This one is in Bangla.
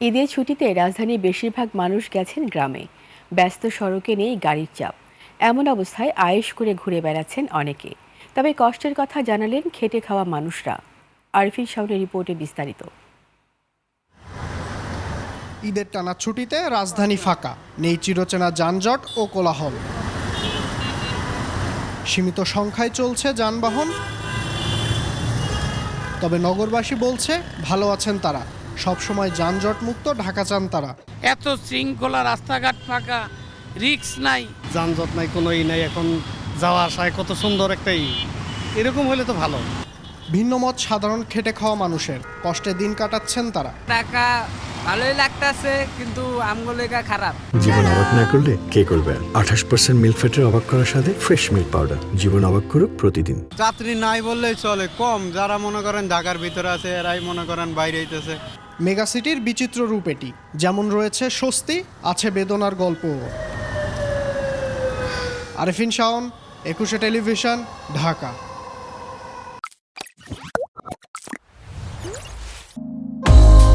ঈদের ছুটিতে রাজধানীর বেশিরভাগ মানুষ গেছেন গ্রামে। ব্যস্ত সড়কে নেই গাড়ির চাপ। এমন অবস্থায় আয়েশ করে ঘুরে বেড়াচ্ছেন অনেকে। তবে কষ্টের কথা জানালেন খেটে খাওয়া মানুষরা। আরফিন শাওনের রিপোর্টে বিস্তারিত। ঈদের টানা ছুটিতে রাজধানী ফাঁকা, নেই চিরচেনা যানজট ও কোলাহল। সীমিত সংখ্যায় চলছে যানবাহন, তবে নগরবাসী বলছে ভালো আছেন তারা। সবসময় যানজট মুক্ত ঢাকা চান তারা। এত শৃঙ্খলা, রাস্তাঘাট ফাঁকা, রিস্ক নাই, যানজট নাই, কোনো নাই। এখন যাওয়া আসায় কত সুন্দর একটাই, এরকম হলে তো ভালো। ভিন্ন মত সাধারণ খেটে খাওয়া মানুষের, কষ্টে দিন কাটাচ্ছেন তারা। টাকা ভালোই লাগতেছে, কিন্তু আমগুলিকা খারাপ। জীবন অবাক না করলে কে করবে? 28% মিল্ক ফ্যাটের অবাক করার সাথে ফ্রেশ মিল্ক পাউডার। জীবন অবাক করুক প্রতিদিন। যাত্রী নাই বললেই চলে, কম। যারা মনে করেন ঢাকার ভিতরে আছে, এরাই মনে করেন বাইরে হইতেছে। মেগাসিটির বিচিত্র রূপ এটি। যেমন রয়েছে স্বস্তি, আছে বেদনার গল্প। আরফিন শাওন, 21 টেলিভিশন, ঢাকা।